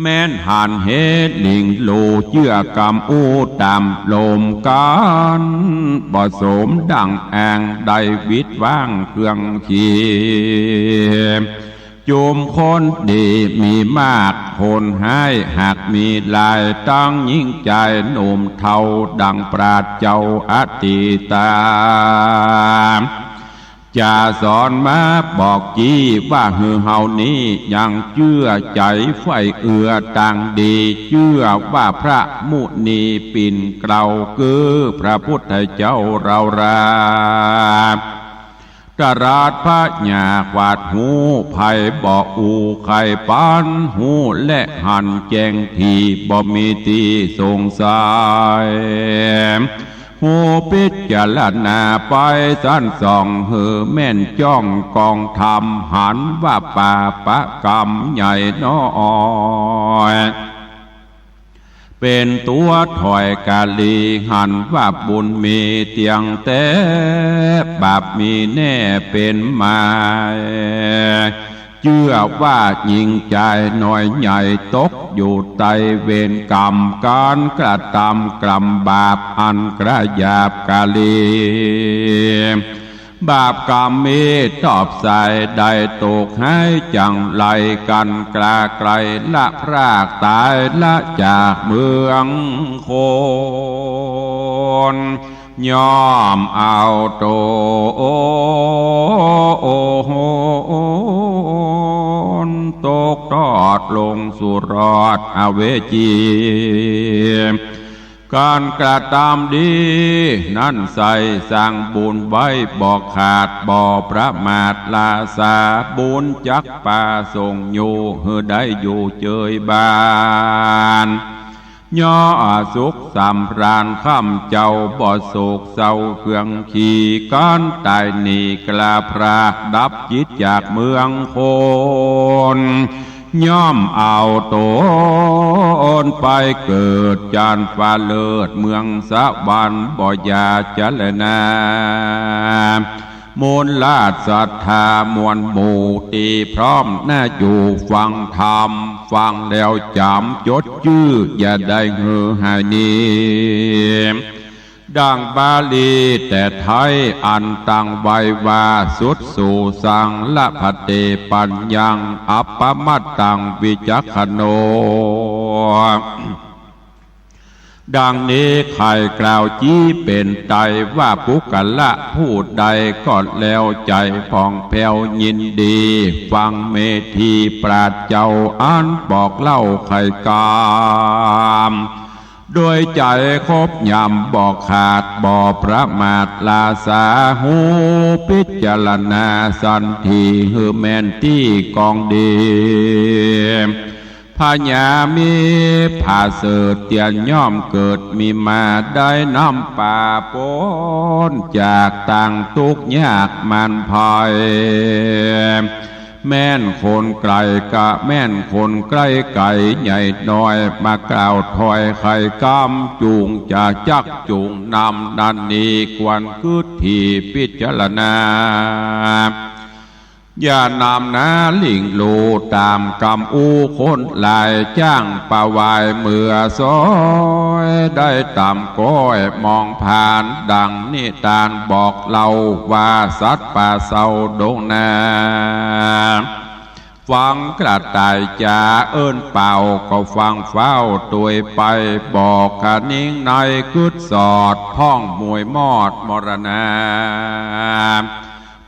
แม้นหันเหตุลิงโลเชื่อกรรมอูตามลมกันบ่สมดังแองได้วิตว่างเครื่องขีจุมคนดีมีมากคนให้หากมีลายตั้งยิ่งใจหนุ่มเทาดังปราดเจ้าอติตาจะสอนมาบอกจี้ว่าหือเฮานี้ยังเชื่อใจไฟเอือต่างดีเชื่อว่าพระมุนีปิ่นเกลาคือพระพุทธเจ้าเราราตราดพระญาขวาดหูไผ่บ่อูไข่ปานหูและหันแจงทีบ่มีที่สงสัยหูพิจารณาไปสั้นส่องเหือแม่นจ้องกองธรรมหันว่าป่าปะกรรมใหญ่น้อยเป็นตัวถอยกาลีหันว่าบุญมีเตียงแต่บาปมีแน่เป็นมาเชื่อว่ายิ่งใจหน่อยใหญ่ตกอยู่ใต้เวรกรรมการกระทำกรรมบาปอันกระยาบกาลีบาปกรรมมีตอบใส่ได้ตกให้จังไรกันกลาไกลละพรากตายละจากเมืองคนยอมเอาโตตกทอดลงสู่รอดอเวจี การกระทำดีนั่นใส่สร้างบุญไว้บอกขาดบ่ประมาทลาสาบุญจักป่าส่งอยู่เฮือได้อยู่เจยบานย่อสุขสำราญข้ามเจ้าบ่โศกเศร้าเครื่องขี่ก้อนตายหนีกลาพรากดับจิตจากเมืองโคนย่อมเอาตนไปเกิดจานฟ้าเลิศเมืองสะบันบ่อยาเจรณามูลลาดศรัทธามวลหมู่ตีพร้อมน่าอยู่ฟังธรรมฟังแล้วจำจดชื่ออย่าได้เหือหายนี้ดังบาลีแต่ไทยอันตังไว้ว่าสุดสู่สังละพเตปัญญังอัปปมัตตังวิจักขโนดังนี้ใครกล่าวจี้เป็นไตว่าปุกละพูดใดก็แล้วใจผ่องแผ้วยินดีฟังเมธีปราชญ์เจ้าอันบอกเล่าไขกามโดยใจคบยำบอกขาดบ่ประมาทลาสาหูพิจารณาสันทีฮือแมนที่กองดีพญามีผาเสดเตียนย่อมเกิดมีมาได้น้ำป่าปนจากต่างทุกยากมันพายแม่นคนไกลกะแม่นคนใกล้ไก่ใหญ่น้อยมากล่าวถอยไข่กำจูงจะจักจูงนำนันนี้กวนคืดที่พิจารณาอย่านำนาลิงโลตามกำอูคนลายจ้างป่าวายเมื่อซอยได้ตามก้อยมองผ่านดังนิทานบอกเล่าว่าสัตว์ป่าเศร้าดงนาฟังกระต่ายจ่าเอิ้นเป่าก็ฟังเฝ้าตัวไปบอกกะนิ่งในกึดสอดพ้องมวยมอดมรณา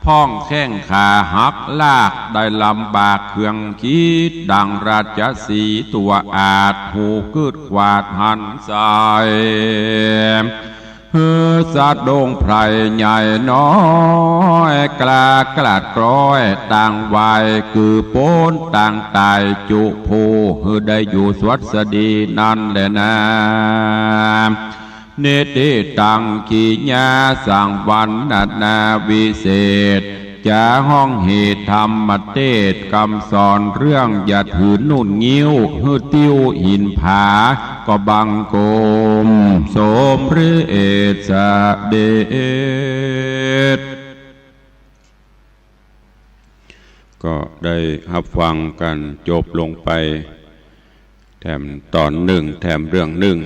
พ้องแข้งขาหักลากได้ลำบากเครื่องคิดดังราชสีตัวอาจหูกึดขวาดหันใสเฮือสัตว์ดงไพรใหญ่น้อยกล้ากลาดกร้อยต่างวายคือโป้นต่างตายจุภูเฮือได้อยู่สวัสดีนั่นแหละนะเนติตังขีญาสังวันนาวิเศษจะห้องเหตุธรรมเทศคำสอนเรื่องอย่าถือนุ่นงิ้วฮือติ้วหินผาก็บังโกมสมฤเอสเดชก็ได้รับฟังกันจบลงไปแถมตอนหนึ่งแถมเรื่องหนึ่ง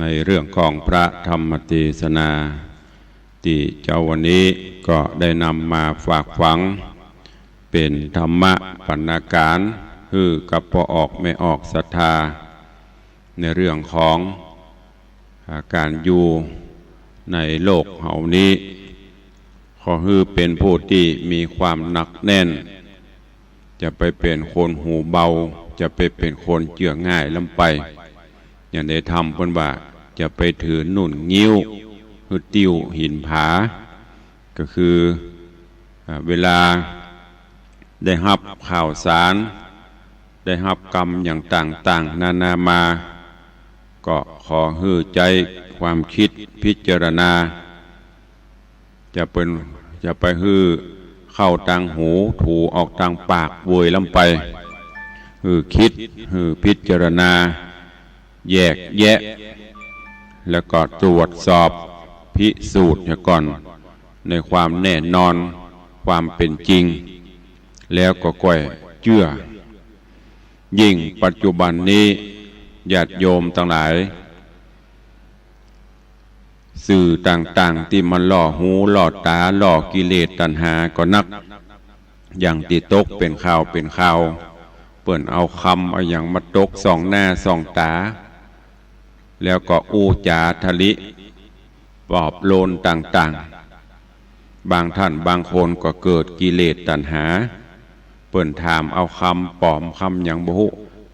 ในเรื่องของพระธรรมเทศนาที่เจ้าวันนี้ก็ได้นำมาฝากฝังเป็นธรรมะปรรณาการคือกับพอออกไม่ออกศรัทธาในเรื่องของการอยู่ในโลกเหล่านี้ขอคือเป็นผู้ที่มีความหนักแน่นจะไปเป็นคนหูเบาจะไปเป็นคนเจือง่ายลำไปอย่างได้ทำเพิ่นว่าจะไปถือนุ่นงิ้วคือติ้วหินผาก็คือเวลาได้รับข่าวสารได้รับกรรมอย่างต่างๆนานามาก็ขอฮือใจความคิดพิจารณาจะไปฮือเข้าทางหูถูออกทางปากโวยลำไปฮือคิดฮือพิจารณาแยกแยะแล้วก็ตรวจสอบพิสูจน์ก่อนในความแน่นอนความเป็นจริงแล้วก็ค่อยเชื่อยิ่งปัจจุบันนี้ญาติโยมทั้งหลายสื่อต่างๆที่มันล่อหูล่อตาล่อกิเลสตัณหาก็นักอย่างที่ตกเป็นข่าวเปิ่นเอาคำเอาอย่างมาตกส่องหน้าส่องตาแล้วก็อูจาทะลิปลอบโลนต่างๆบางท่านบางคนก็เกิดกิเลสตัณหาเปิ่นถามเอาคำปลอมคำอย่างบุ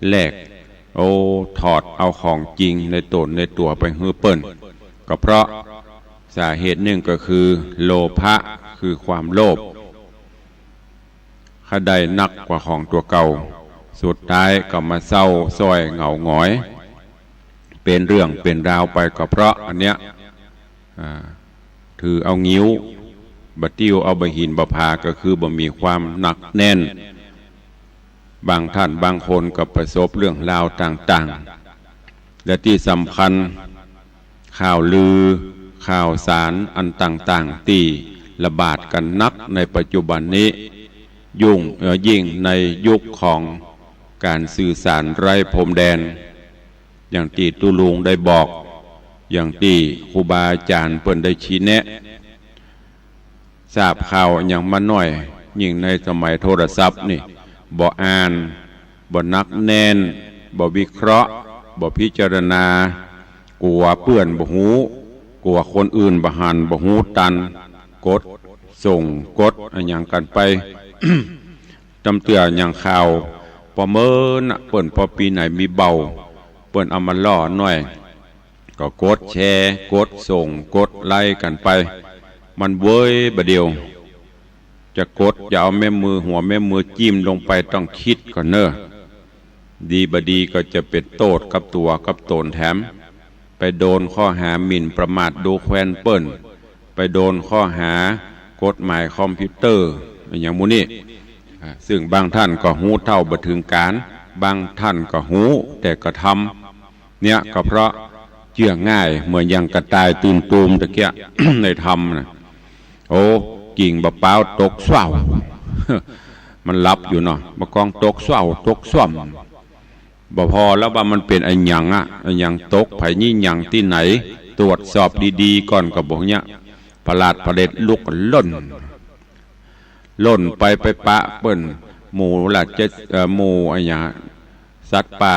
แลก โอ้ถอดเอาของจริงในตนในตัวไปฮือเปิ้นก็เพราะสาเหตุหนึ่งก็คือโลภะคือความโลภข้าใดนักกว่าของตัวเก่าสุดท้ายก็มาเศร้าซ้อยเหงาหงอยเป็นเรื่องเป็นราวไปก็เพราะอันเนี้ยถือเอางิ้วบะติ้วเอาบะหินบะพาก็คือบ่มีความหนักแน่นบางท่านบางคนก็ประสบเรื่องราวต่างๆและที่สำคัญข่าวลือข่าวสารอันต่างๆที่ระบาดกันนักในปัจจุบันนี้ยิ่งในยุคของการสื่อสารไร้พรมแดนอย่างที่ตุลุงได้บอกอย่างที่ครูบาอาจารย์เปิ้นได้ชี้แนะทราบข่าวอย่างมาหน่อยยิ่งในสมัยโทรศัพท์นี่บ่อ่านบ่นักแน่นบ่วิเคราะห์บ่พิจารณากลัวเปื้อนบ่หูกลัวคนอื่นบ่หันบ่หูตันกดส่งกดอย่างกันไป จำเตืออย่างข่าวพอเมินเปิ้นพอปีไหนมีเบาเปิ้นเอามาล่อหน่อยก็กดแชร์กดส่งกดไล่กันไปมันเว้ยบะเดียวจะกดจะเอาแม่มือหัวแม่มือจิ้มลงไปต้องคิดก่อนเนอะดีบดีก็จะเป็นโทษกับตัวกับตนแถมไปโดนข้อหาหมิ่นประมาทดูแควนเปิ้นไปโดนข้อหากฎหมายคอมพิวเตอร์อย่างมูนี่ซึ่งบางท่านก็หูเท่าบ่ถึงการบางท่านก็หูแต่ก็ทำเนี่ยก็เพราะเชื่อง่ายเหมือนอย่างกระต่ายตื่นตูมตะเกีย ในธรรมนะโอ้กิ่งบะเป้าตกสว่าว มันรับอยู่เนาะบะกองตกสว่าวตกส่วมบ่พอแล้วว่ามันเป็นไอ้หยังอะไอ้หยังตกไผนี่หยังที่ไหนตรวจสอบดีๆก่อนก็บอกเนี่ยประหลาดประเด็ดลุกล่นไปปะเปิ้นหมู่หลัดจะหมู่ไอ้หยังสัตว์ป่า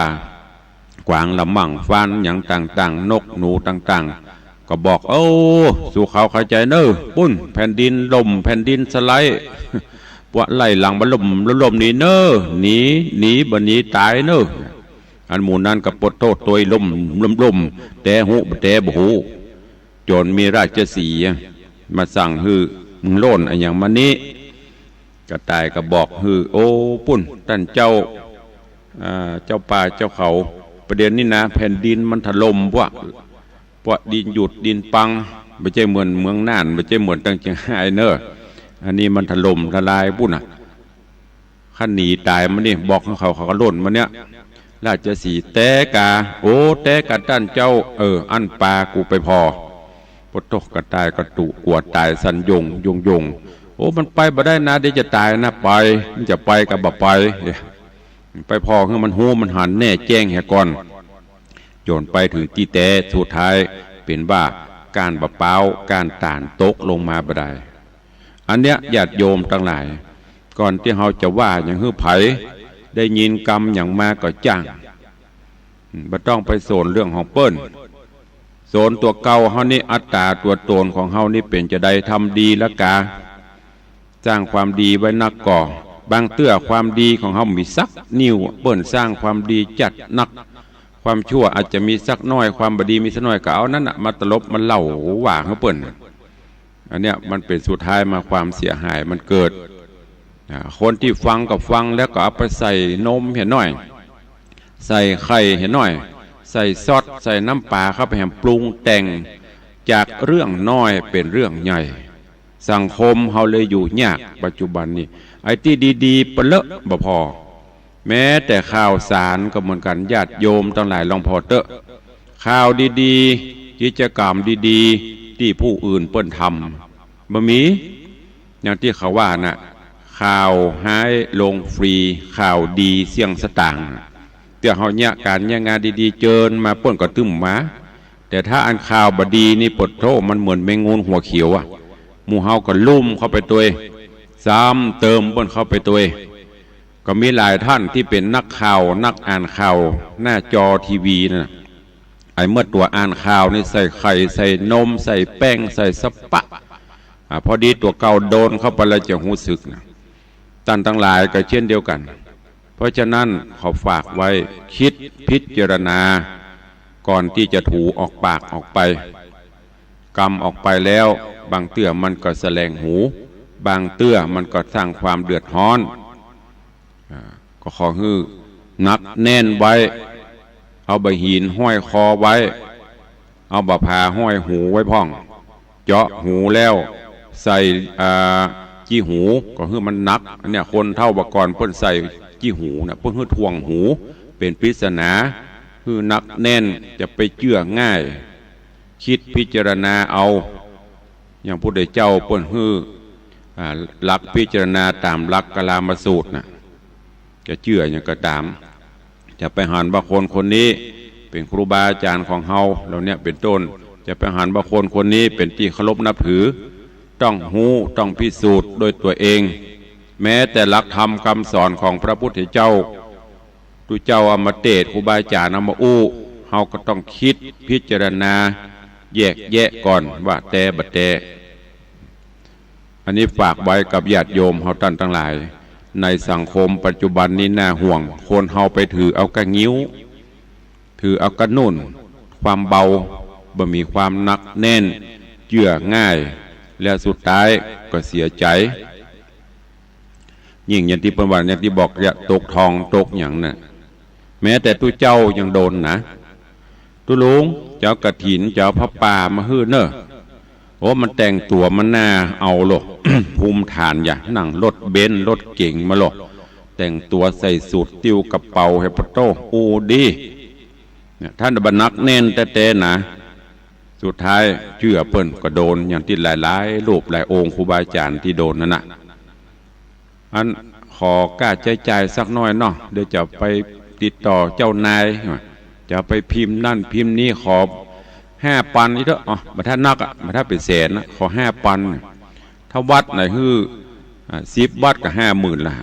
กวางละมั่งฟันอย่างต่างๆนกหนูต่างๆก็บอกโอ้สู่เขาเข้าใจเนอะปุ้นแผ่นดินลมแผ่นดินสไลด์ปวดไหลหลังบลมนี่เนอะหนีบันนี้ตายเนอะอันหมู่นั้นก็ปดโทษตัวลมแต่หูแต่บหูจนมีราชสีห์มาสั่งฮือมึงโล่นอย่างมันนี้กระต่ายก็บอกฮือโอ้ปุ้นท่านเจ้าป่าเจ้าเขาประเด็นนี้นะแผ่นดินมันถล่มพวกดินหยุดดินปังไม่ใช่เหมือนเมืองน่านไม่ใช่เหมือนตั้งเชียงรายเนอะอันนี้มันถล่มทลายปุ้นอ่ะขันหนีตายมันนี่บอกเขาก็ล่นมันเนี้ยราชสีห์แต่กาโอ้แต่กาท่านเจ้าอันปลากูไปพอปดตกกระตายกระตุกลัวตายสันยงโอ้มันไปบ่ได้นะเดี๋ยวจะตายนะไปมันจะไปกับบ่ไปพอคือมันหูมันหันแน่แจ้งแหก่อนโจนไปถึงที่แต่สุดท้ายเป็นว่าการบะเป้าการต่านตกลงมาบ่ได้อันเนี้ยญาติโยมทั้งหลายก่อนที่เราจะว่าอย่างฮื้อไผได้ยินกรรมอย่างมาก็จ้างบ่ต้องไปโซนเรื่องของเปิ้นโซนตัวเก่าเฮานี่อัตตาตัวตนของเฮานี่เป็นจะได้ทำดีละกาสร้างความดีไว้นักก่อบางเตื้อความดีของเฮามีสักนิ้วเปิ้นสร้างความดีจัดนักความชั่วอาจจะมีสักน้อยความบดีมีสักน้อยก็เอานั่นน่ะมาตลบมันเล่าว่าเฮาเปิ้นอันเนี้ยมันเป็นสุดท้ายมาความเสียหายมันเกิดคนที่ฟังก็ฟังแล้วก็เอาไปใส่นมเห็นหน่อยใส่ไข่เห็นหน่อยใส่ซอสใส่น้ำปลาเข้าไปแหมปรุงแต่งจากเรื่องน้อยเป็นเรื่องใหญ่สังคมเฮาเลยอยู่ยากปัจจุบันนี้ไอ้ที่ดีๆเปเลอะบ่พอแม้แต่ข่าวสารก็เหมือนกันญาติโยมทั้งหลายลองพอเตอะข่าวดีๆกิจกรรมดีๆที่ผู้อื่นเปิ้นทำบ่มีอย่างที่เขาว่าน่ะข่าวหายลงฟรีข่าวดีเสี่ยงสตางค์แต่เฮาเนี่ยการเนี่ยงานดีๆเจิญมาเปิ้นก็ตึ้มมาแต่ถ้าอันข่าวบดีนี่ปดโทมันเหมือนแมงงูหัวเขียวอ่ะหมู่เฮาก็ลุ่มเข้าไปตัวซ้ำเติมเปิ้นเข้าไปตัวก็มีหลายท่านที่เป็นนักข่าวนักอ่านข่าวหน้าจอทีวีนะไอ้เมื่อตัวอ่านข่าวนี่ใส่ไข่ใส่นมใส่แป้งใส่สปะพอดีตัวเก่าโดนเข้าไปแล้วจะรู้สึกนะท่านทั้งหลายก็เช่นเดียวกัน เพราะฉะนั้นขอฝากไว้คิดพิจารณาก่อนที่จะถูออกปากออกไปกำออกไปแล้วบางเตื้อมันก็แสลงหูบางเตื้อมันก็สร้างความเดือดร้อนก็ขอให้นักแน่นไว้เอาใบหินห้อยคอไว้เอาบะพาห้อยหูไว้พ่องเจาะหูแล้วใส่จี้หูก็คือมันนักเนี่ยคนเท่าบกรเพิ่นใส่จี้หูนะเพิ่นคือทวงหูเป็นปริศนาคือนักแน่นจะไปเชื่อง่ายคิดพิจารณาเอาอย่างพระพุทธเจ้าเพิ่นคือหลักพิจารณาตามหลักกลามสูตรนะจะเชื่ออย่างก็ตามจะไปหันว่าคนคนนี้เป็นครูบาอาจารย์ของเฮาเราเนี่ยเป็นต้นจะไปหันว่าคนคนนี้เป็นที่เคารพนับถือต้องหูต้องพิสูจน์โดยตัวเองแม้แต่หลักธรรมคำสอนของพระพุทธเจ้าตุเจ้าเอามาเทศน์ครูบาอาจารย์เอามาอู้เฮาก็ต้องคิดพิจารณาแยกแยะก่อนว่าแต่บัดแต่อันนี้ฝากไว้กับญาติโยมเฮาท่านทั้งหลายในสังคมปัจจุบันนี้น่าห่วงคนเฮาไปถือเอากระงิ้วถือเอากระนุ่นความเบาบ่มีความหนักแน่นเชื่อง่ายและสุดท้ายก็เสียใจยิ่งอย่างที่เพิ่นว่าอย่างที่บอกจะตกทองตกอย่างน่ะแม้แต่ตุเจ้ายังโดนนะตุลุงเจ้ากฐินเจ้าพระป่ามาฮื้อเนอะโอ้มันแต่งตัวมันน่าเอาหรอก ภูมิฐานอย่านั่งรถเบนซ์รถเก่งมาหรอกแต่งตัวใส่สูทติ้วกระเป๋าให้ปะโต้อูดีเนี่ยท่านบรรนักแน่นแต่นะสุดท้ายเชื่อเปิ้นก็โดนอย่างที่หลายๆรูปหลายองค์ครูบาอาจารย์ที่โดนนั่นน่ะอันขอกล้าใจสักน้อยเนาะเดี๋ยวจะไปติดต่อเจ้านายจะไปพิมพ์นั่นพิมพ์นี้ขอ5 ปันนี่เถอะอ๋อมาถ้านักอ่ะมาถ้าเป็นแสนนะขอ5 ปันถ้าวัดไหนคือ10 วัดก็50,000ละ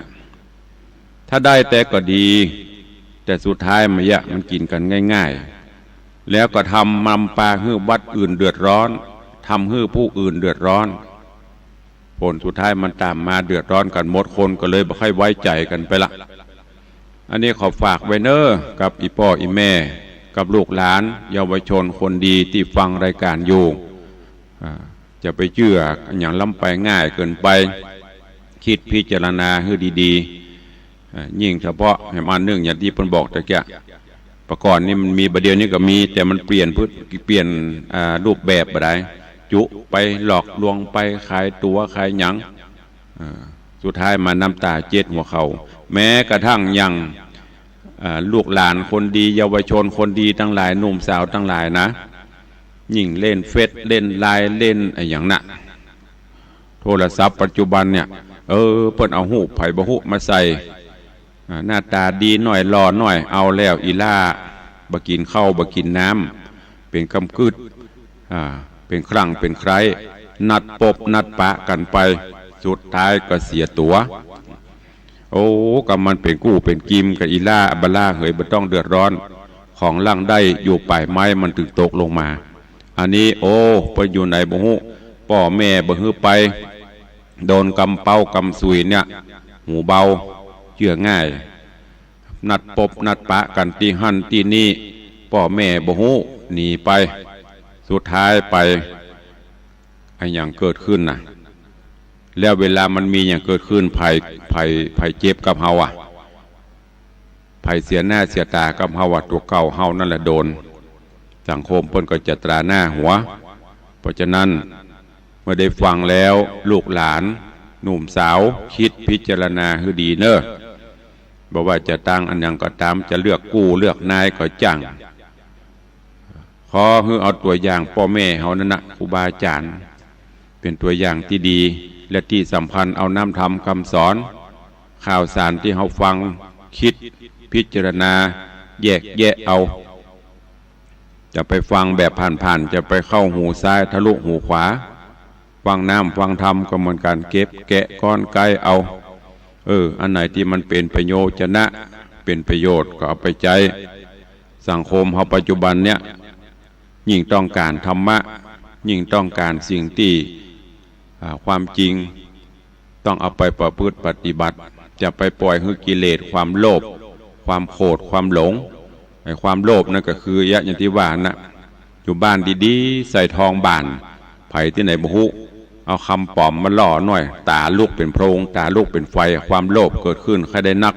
ถ้าได้แต่ก็ดีแต่สุดท้ายมันกินกันง่ายๆแล้วก็ทำนำปลาฮื้อวัดอื่นเดือดร้อนทำฮื้อผู้อื่นเดือดร้อนผลสุดท้ายมันตามมาเดือดร้อนกันหมดคนก็เลยไม่ค่อยไว้ใจกันไปละอันนี้ขอฝากไว้เนอกับอีพ่ออีแม่กับลูกหลานเยาวชนคนดีที่ฟังรายการอยู่จะไปเชื่ออย่างล้ำไปง่ายเกินไปคิดพิจารณาให้ดีๆยิ่งเฉพาะให้มาเนื่องอย่างที่เพิ่นบอกตะเกียประกอบนี่มันมีประเดี๋ยวนี้ก็มีแต่มันเปลี่ยนรูปแบบไปได้จุไปหลอกลวงไปขายตัวขายหยังสุดท้ายมาน้ำตาเจ็ดหัวเขาแม้กระทั่งยังลูกหลานคนดีเยาวชนคนดีทั้งหลายหนุ่มสาวทั้งหลายนะยิ่งเล่นเฟซเล่นไลน์เล่นอย่างน่ะโทรศัพท์ปัจจุบันเนี่ยเพิ่นเอาหูไผ่บะหุมาใส่หน้าตาดีหน่อยหล่อหน่อยเอาแล้วอีล่าบะกินข้าวบะกินน้ำเป็นคำกึดเป็นครั้งเป็นใครนัดปบนัดปะกันไปสุดท้ายก็เสียตัวโอ้กับมันเป็นกู้เป็นกิมกับอีล่าบล่าเหยบ่ต้องเดือดร้อนของล่างได้อยู่ปลายไม้มันถึงตกลงมาอันนี้โอ้ไปอยู่ไหนบ่ฮู้พ่อแม่บ่ฮื้อไปโดนกำเป้ากำสุยเนี่ยหูเบาเชื่อง่ายนัดปบนัดปะกันตีหันตีนี่พ่อแม่บ่ฮู้หนีไปสุดท้ายไปไอ้อย่างเกิดขึ้นน่ะแล้วเวลามันมีอย่างเกิดขึ้นภัยเจ็บกับเฮาภัยเสียหน้าเสียตากับเฮาตัวเก่าเฮานั่นแหละโดนสังคมเพิ่นก็จะตราหน้าหัวเพราะฉะนั้นเมื่อได้ฟังแล้วลูกหลานหนุ่มสาวคิดพิจารณาให้ดีเนอะบอกว่าจะตั้งอันยังก็ตามจะเลือกกู้เลือกนายก็จังขอให้เอาตัวอย่างพ่อแม่เฮานั่นนะครูบาอาจารย์เป็นตัวอย่างที่ดีและที่สำคัญเอาน้ำธรรมคำสอนข่าวสารที่เราฟังคิดพิจารณาแยกแยะเอาจะไปฟังแบบผ่านๆจะไปเข้าหูซ้ายทะลุหูขวาฟังน้ำฟังธรรมก็เหมือนกันเก็บแกะก้อนไกเอาอันไหนที่มันเป็นประโยชน์จะนะเป็นประโยชน์ก็เอาไปใจสังคมเราปัจจุบันเนี่ยยิ่งต้องการธรรมะยิ่งต้องการสิ่งที่ความจริงต้องเอาไปประพฤติปฏิบัติ จะไปปล่อยให้กิเลสความโลภความโกรธความหลงไอ้ความโลภนั่นก็คืออย่างที่ว่านะอยู่บ้านดีๆใส่ทองบานไผที่ไหนบุหุเอาคำปลอมมาล่อหน่อยตาลูกเป็นโพรงตาลูกเป็นไฟความโลภเกิดขึ้นใครได้นัก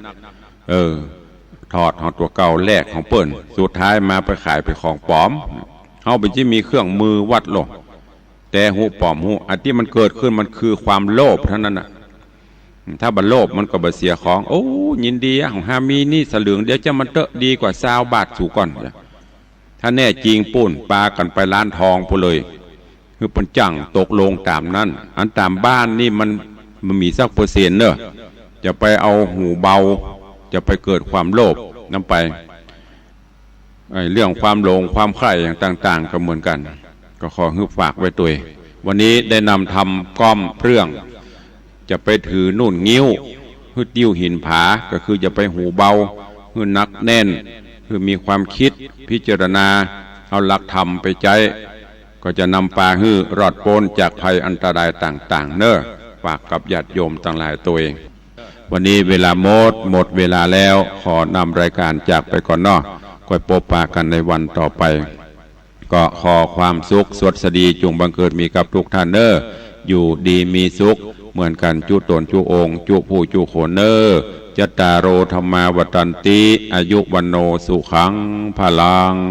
ถอดของตัวเก่าแลกของเปิ้นสุดท้ายมาไปขายไปของปลอมเอาเป็นที่มีเครื่องมือวัดหรอกแต่หูปลอมหูอันที่มันเกิดขึ้นมันคือความโลภเท่านั้นน่ะถ้าบัโลภมันก็บ่เสียของโอ้ยินดีของฮามีนี่สลึงเดี๋ยวจะมันเตอะดีกว่า20 บาทสู่ก่อนถ้าแน่จริงปุ่นปลากันไปร้านทองพูเลยคือปนจังตกลงตามนั้นอันตามบ้านนี่มันมีสักเปอร์เซ็นต์เนอะจะไปเอาหูเบาจะไปเกิดความโลภนำไปเรื่องความหลงความใคร่อย่างต่างๆก็เหมือนกันก็ขอฮึบฝากไว้ตัววันนี้ได้นำทำก้อมเรื่องจะไปถือนุ่นงิ้วฮึดดิ้วหินผาก็คือจะไปหูเบาฮึดนักแน่นคือมีความคิดพิจารณาเอาหลักธรรมไปใจก็จะนำปลาฮื้อรอดพ้นจากภัยอันตรายต่างๆเน้อฝากกับญาติโยมต่างหลายตัวเองวันนี้เวลาหมดเวลาแล้วขอนำรายการจากไปก่อนเนาะค่อยพบปะกันในวันต่อไปก็ขอความสุขสวัสดีจงบังเกิดมีกับทุกท่านเน้ออยู่ดีมีสุขเหมือนกันจุตนจุองค์จุผู้จุโขเนอจัตตารโอธรรมาวัตันติอายุวันโนสุขังพลัง